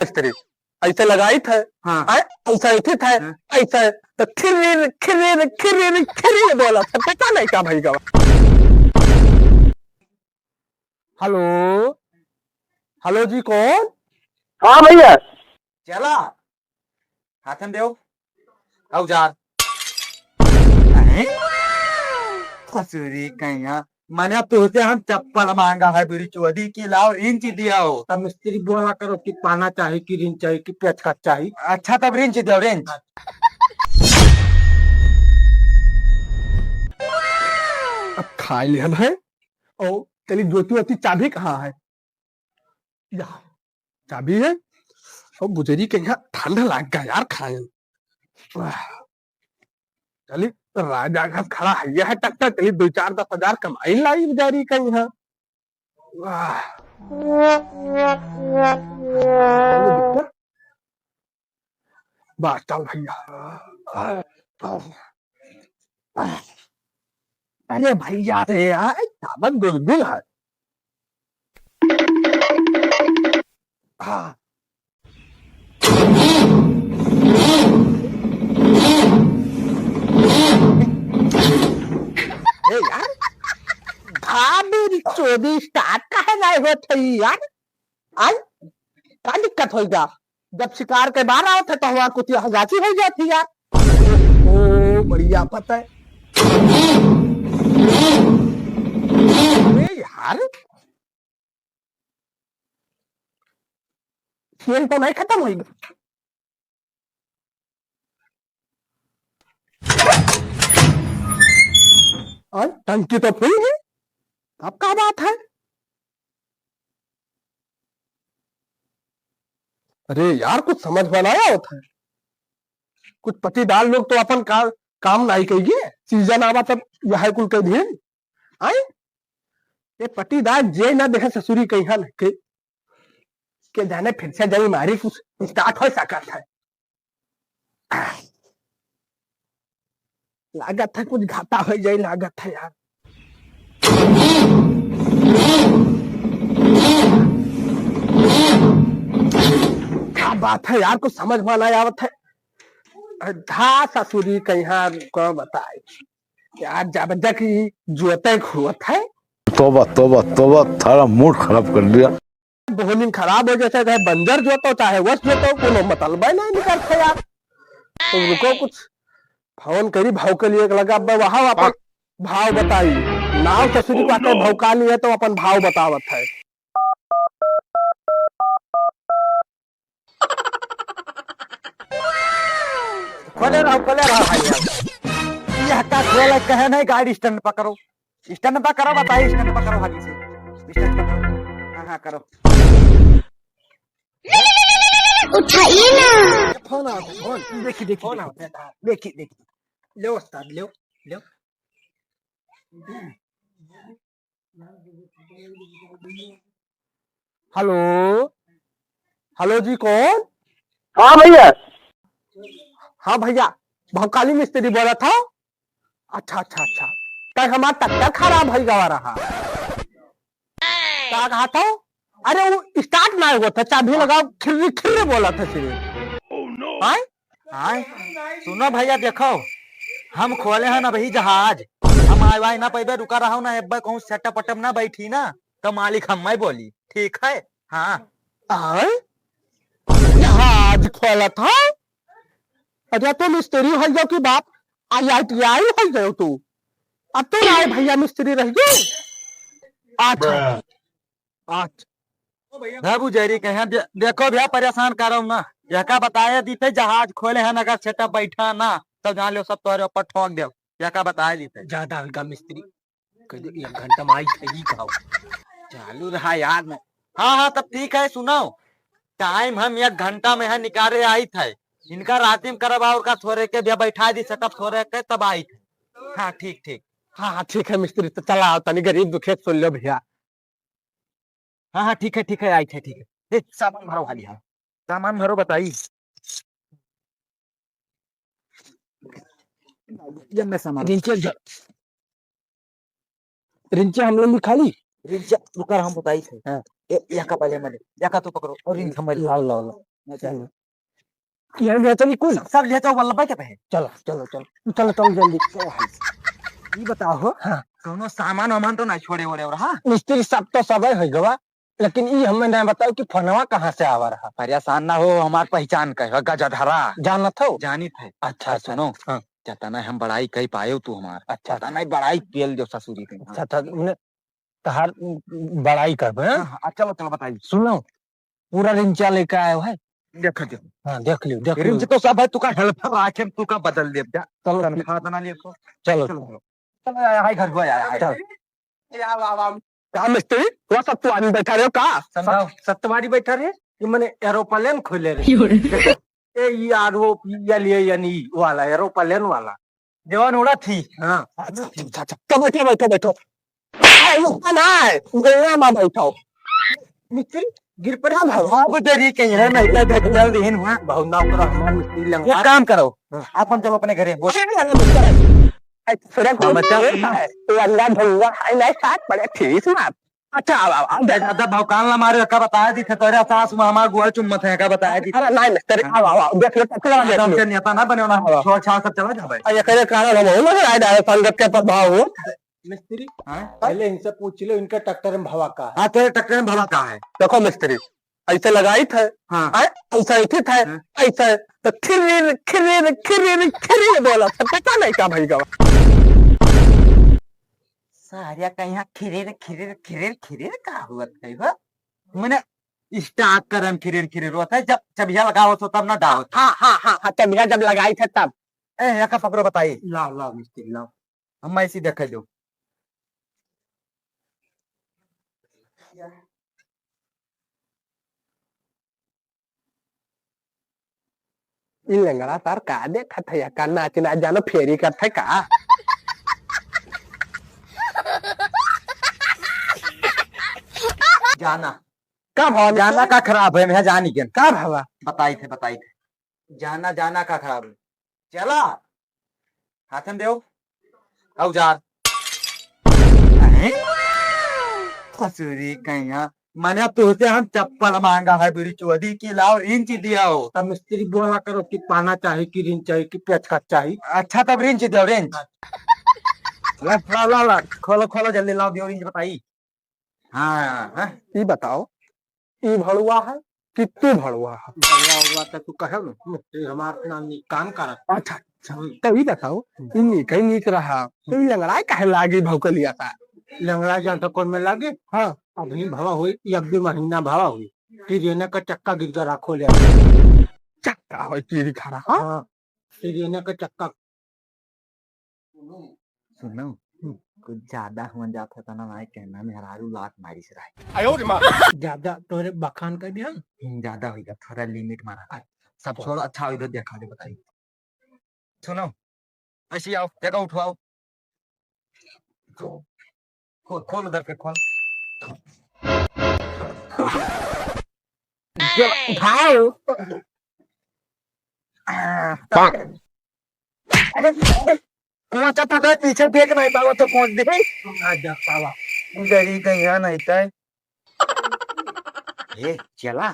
मिस्त्री ऐसे लगाई थे। हाँ ऐसा ऐसे थे। हाँ। ऐसा तो खिर खिर खिर खिर बोला था, पता नहीं क्या भाई गवा। हेलो हेलो जी, कौन? हाँ भैया। चला हाथन देव औजार ससुरी कहीं मैंने अब तुझसे हम चप्पल मांगा है बीड़ी चौधरी की, लाओ इंच दिया हो। तब मिस्त्री बोला करो कि पाना चाहिए कि रिंच चाहिए कि पेचकस चाहिए। अच्छा तब रेंज दो रेंज। अब खा लिया है। ओ तेरी ज्योति होती चाबी कहाँ है? यहाँ चाबी है। और गुजरी के यहाँ ठंडा लग गया यार खाए। चली तो राजा घर खड़ा है, यह टक्कर चली 2-4-10 हजार कमाई लाई बेचारी का यहाँ। वाह चल भैया। अरे भैया रे यार सावन गुलगुल है। हाँ यार मेरी चोरी स्टार्ट का है ना होत है यार। आज क्या दिक्कत होगा? जब शिकार के बाहर आओ थे तो हमारा कुछ हजाची हो जाती यार। ओ बढ़िया पता है। अरे यार खेल तो नहीं खत्म होगा। और टंकी तो फुल है। अब क्या बात है? अरे यार कुछ समझ बनाया होता है। कुछ पतिदार लोग तो अपन काम नहीं कहिए। सीजन आवा तब यह कुल कह दिए आए। ये पतिदार जे ना देखे ससुरी कहीं के जाने फिर से जब मारी कुछ स्टार्ट हो सकता है। लागत है कुछ घाटा हो जाए, लागत है यार। क्या बात है यार, कुछ समझ में नहीं आवत है। धा ससुरी कहीं को बताए यार, जब तक जुआते खुआत है। तोबा तोबा तोबा, थारा मूड खराब कर दिया। बोलिंग खराब हो जैसे चाहे बंजर जोतो चाहे वश जोतो, कोनो मतलब नहीं निकलता यार। तो उनको कुछ फोन करी भाव के लिए लगा वहां अपन भाव बताई। नाव ससुरी को आकर भौका लिए तो अपन भाव बतावत है। खोले रहो भाई यार। यह का खोले कहे नहीं, गाड़ी स्टैंड पर करो, स्टैंड पर करो, बताइए स्टैंड पर करो, भागी से स्टैंड पर करो। हाँ हाँ करो। उठाइए ना। फोन आओ फोन, देखी फोन आओ। देखी लो उस्ताद लो लो। हेलो हेलो जी, कौन? हाँ भैया। हाँ भैया भौकाली मिस्त्री बोला था। अच्छा अच्छा अच्छा, तो हमारा टक्कर खराब हो गवा रहा। क्या कहा था? अरे वो स्टार्ट ना हुआ था, चाबी लगाओ खिर्री खिर्री बोला था सिर्फ। हाँ हाँ सुनो भैया, देखो हम खोले हैं ना भाई जहाज, हम आए ना पैबे रुका रहा हूँ ना, एक बार कहूँ सेटअप पटम ना बैठी ना तो मालिक हम बोली ठीक है। हाँ जहाज खोला था। अरे तो मिस्त्री हो जाओ की बात IITI हो जाओ तू। अब तो ना भैया मिस्त्री रह गए। अच्छा अच्छा बाबू जरी कहे देखो भैया परेशान करो ना, यह का बताया दीते जहाज खोले हैं, अगर सेटअप बैठा ना तब जान लो सब तोरे ऊपर ठोक दे। यह का बताया दीते ज्यादा हल्का मिस्त्री कह दे 1 घंटा में आई थी खाओ। चालू रहा यार मैं। हाँ हाँ तब ठीक है, सुनो टाइम हम 1 घंटा में है निकाले आई थे, इनका रातिम करब और का थोड़े के भी बैठा दी सेटअप थोड़े के तब आई थे। हाँ ठीक ठीक। हाँ हाँ ठीक है मिस्त्री, तो चला आओ तनी गरीब दुखे सुन लो भैया। हाँ हाँ ठीक है आई थे ठीक है। सामान भरो खाली। हाँ सामान भरो बताइए। जब मैं सामान रिंचे हम लोग भी खाली। रुका हम बताई थे। हाँ या का पहले मैंने या का तो पकड़ो और इन समझ लाओ लाओ लाओ। चलो ये ले चली कोई सब ले जाओ वल्लभ भाई के पे चलो चलो चलो चलो चलो जल्दी ये बताओ हो हाँ कोनो सामान वामान तो ना छोड़े ओड़े और हाँ मिस्त्री सब तो सब है गवा लेकिन ये हमें नहीं बताओ कि फनवा कहाँ से आवा रहा परेशान ना हो हमार पहचान का गजधरा जाना था जानी थे अच्छा सुनो हाँ जतना हम बड़ाई कही पाए तू हमार अच्छा पता नहीं बड़ाई तेल जो ससुरी के अच्छा था उन्हें तहार बड़ाई कर चलो चलो बताइए सुनो पूरा रिंचा लेके आए हो है देख दो हाँ देख लियो रिंच तो सब है तू का हेल्पर आके तू का बदल दे चलो तनख्वाह तना लिए तो चलो चलो हाय घर को आया चल का मिस्त्री वो सब तो आदमी बैठा रहे हो का सत्तवारी बैठा रहे ये मैंने एरोप्लेन खोले रहे ए यार वो यानी वाला एरोप्लेन वाला जवान उड़ा थी हाँ अच्छा तो बैठो बैठो बैठो ना है मां बैठो मिस्त्री गिर पड़ा अब तेरी कहीं है नहीं तो देख जल्दी इन हुआ बहुत ना करो हमारा मिस्त्री एक लंगा काम करो अपन चलो अपने घरे बोल लंगा ढंगा है नहीं साथ पड़े ठीक ना अच्छा अब दादा भौकाल ना मारे का बताया थी तेरे सास में हमार गुआ चुम्मत है का बताया थी अरे नहीं मिस्त्री आओ देख लो टकरा देख लो नेता ना बने ना छोड़ छाड़ सब चला जा भाई ये करे कारण हम हो लग रहा है संगत के प्रभाव हो मिस्त्री पहले इनसे पूछ लो इनका टक्कर में भवा का हाँ तेरे टक्कर में भला का है देखो मिस्त्री ऐसे लगाई थे हाँ ऐसा ऐसे थे ऐसा तो खिरीर खिरीर खिरीर खिरीर बोला था पता नहीं क्या भाई गवा सारिया कहीं खिरेर खिरेर खिरेर खिरेर का हुआ है वो मैंने स्टार्ट करम खिरेर खिरेर होता है जब चबिया लगाओ तो तब ना डालो हाँ हाँ हाँ हाँ तबिया जब लगाई थे तब ए या का पकड़ो बताइए लाओ लाओ मिस्त्री लाओ हम ऐसी देख दो इन लंगड़ा तार का देखा था या का नाच ना जानो फेरी कर थे का जाना का भाव जाना का खराब है मैं जानी के का भावा बताई थे जाना जाना का खराब है चला हाथन देव औजार ससुरी कहीं मैंने तुझसे हम चप्पल मांगा है बीड़ी चौधरी की लाओ रिंच दिया हो तब मिस्त्री बोला करो कि पाना चाहिए कि रिंच चाहिए कि पेचकस चाहिए अच्छा तब रिंच दो रिंच ला ला ला खोलो खोलो जल्दी लाओ दियो रिंच बताई हाँ हाँ ये बताओ ये भड़ुआ है कि तू भड़ुआ है भड़ुआ तो तू कहे ना मिस्त्री हमारे नाम काम कर अच्छा तो ये बताओ इन्हीं कहीं नीक रहा तो ये लंगड़ा काहे लागी भौकलिया था लंगड़ा जान तो कौन में लागे हाँ अभी भवा हुई एक दो महीना भवा हुई तिरेने का चक्का गिर कर रखो ले चक्का हो तीरी खड़ा हाँ तिरेने का चक्का सुनो कुछ ज्यादा हो जाता था ना भाई कहना में हरारू लात मारी से रहा ज्यादा तोरे बखान कर दिया ज्यादा होगा थोड़ा लिमिट मारा सब छोड़ो अच्छा इधर देखा दे बताइए सुनो ऐसी आओ देखो उठवाओ खोल खोल उधर पे खोल उठाओ कौन सा था पीछे फेंक नहीं पावा तो कौन दे आजा पावा डरी गई है नहीं था ये चला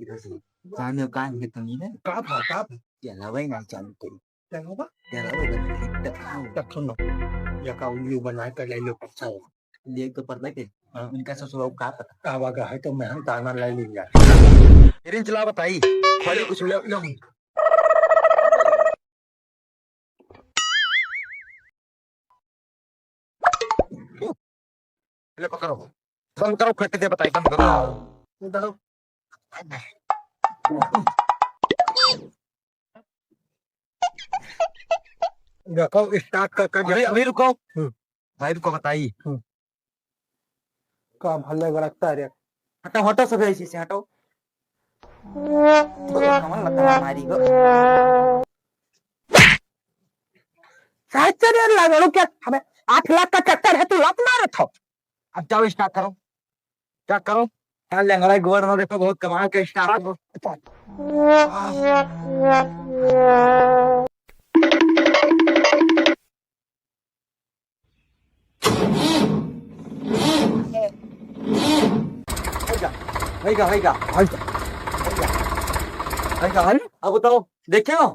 इधर से सामने कान में तो नहीं है का चला वही ना चालू करी चलो बा चला वही तक सुनो या का उल्लू बना कर ले लो अच्छा ले तो पड़ता है इनका ससुर का पता आवागा है तो मैं हम ताना ले लूंगा रिंच चला बताई खाली कुछ ले लो ले पकड़ो बंद करो खट दे बताई बंद करो देखो स्टार्ट कर अभी रुको भाई रुको बताइए का भले गलत रे हटो हटो सब ऐसे से हटो कमल लगा हमारी को साहित्य रे लगड़ो क्या हमें 8 लाख का चक्कर है तू लात मारे था अब जाओ स्टार्ट करो क्या करो हाँ लंगड़ा गोवर में देखो बहुत कमाल का स्टार्ट करो होगा होगा होगा अब बताओ, देखो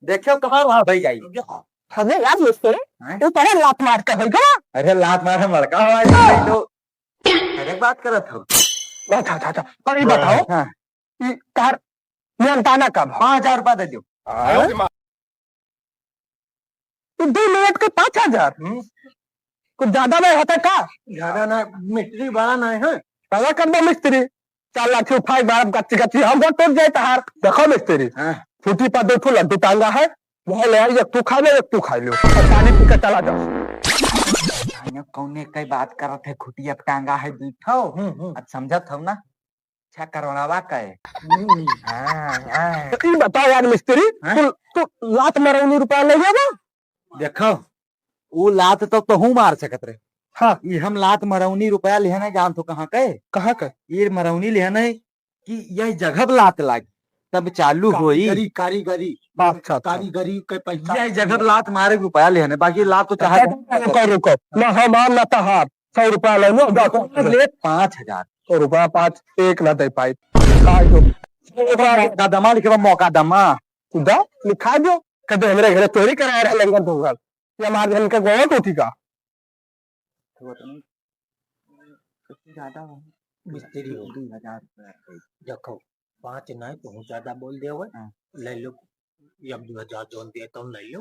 देखो कहाँ वहाँ भाई जाई। हमें याद मिस्त्री हैं? तो तेरे लात मार के होगा अरे लात मारे मड़का हमारी भाई तो अरे बात करत हो। अच्छा पर ये बताओ हाँ। कि कार नियंताना कब 5,000 रुपया दे दो। तो 2 मिनट के 5,000 कुछ ज्यादा नहीं होता का ज्यादा ना मिस्त्री बड़ा नहीं है। पता कर दो मिस्त्री 4 लाख उठाई बारह गच्ची गच्ची हम बहुत टूट जाए तार देखो मिस्त्री छुट्टी पर 2 ठो लड्डू टांगा है वह ले आई, एक तू खा ले एक तू खा लो और पानी पी के चला जाओ। कौने कई बात करत है खुटिया पे टांगा है दूठो अब समझत हो ना अच्छा करवावा का है। तो ये बताओ यार मिस्त्री तू लात मरौनी रुपया ले जाएगा। देखो वो लात तो तू मार सकत रहे। हाँ ये हम लात मरौनी रुपया लिया नहीं जान तो कहाँ के कहाँ का ये मरौनी लिया नहीं कि यह जगह लात लागी तब चालू होई कारीगरी अच्छा कारीगरी के पैसा यह जगह लात मारे रुपया लिया नहीं बाकी लात तो चाहे रुको ना हम ना तहार 100 रुपया ले लो ले 5,000 100 रुपया 5 एक ना दे पाई दमा लिखे मौका दमा खुदा लिखा दो कदे हमरे घरे चोरी कराया रहा लंगन धोगल ये हमारे घर के गोवा टूटी का मिस्त्री हो 2,000 देखो 5 नहीं तो ज्यादा बोल दे ले लो अब 2,000 जोन दे तो ले लो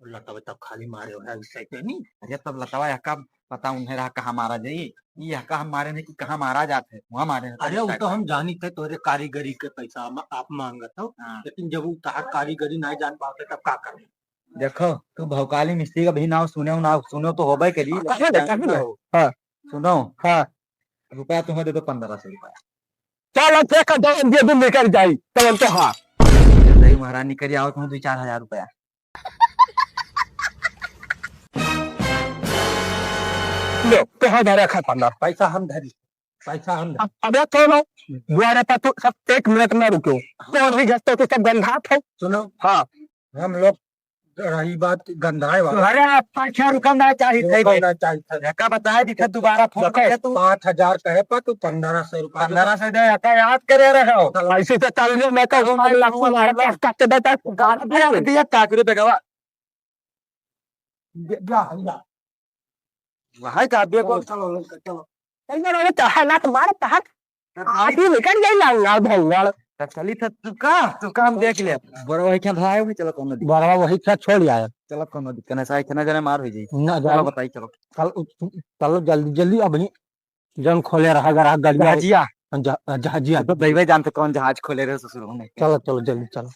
लतावे तब खाली मारे हो ऐसे तो नहीं। अरे तब लतावा यका पता उन्हें रहा कहाँ मारा जाइए ये यका हम मारे नहीं कि कहाँ मारा जाते है वहाँ मारे अरे वो तो हम जानी थे तोरे कारीगरी के पैसा आप मांगत हो लेकिन जब वो तहार कारीगरी नहीं जान पाते तब का करे। देखो तू भौकाली मिस्त्री का भी नाम सुनो तो होबे के लिए हाँ सुनो हाँ रुपया तुम्हें दे दो 1,500 रुपया चलो देखा दे दो निकल जाई तब तो हाँ दही महाराज निकल आओ तुम्हें 2-4 हज़ार रुपया लो कहाँ धरे खा पन्ना पैसा हम धरी अबे चलो द्वारे पर तू सब 1 मिनट में रुको तो भी गस्ते तो सब गंधात है सुनो हाँ हम लोग रही बात गंधाए वाला अरे 5,000 रुपया ना चाहिए होना चाहिए यका बताया दिखा दोबारा फोन करे तू 5,000 कहे पर तू 1,500 रुपया 1,500 दे यका याद करे रहे हो ऐसे तो चल जो मैं तो हमारे लाखों हमारे पास काटे देता दिया टाकरे पे गवा वहां का बे को चलो इधर ये चाहे ना तुम्हारे तहत आदमी निकल जाए लंगाल भंगाल चली था तू काम देख ले बड़ा वही क्या धाए हुए चलो कोनो बड़वा वही से छोड़ आया चलो कोनो दिक्कत नहीं साई इतना जने मार हो जाई ना चलो बताई चलो चलो जल्दी जल्दी अभी जन खोले रहा गरा गलिया जहाजिया जहाजिया तो भाई जान तो कौन जहाज खोले रहे ससुर होने चलो चलो जल्दी चलो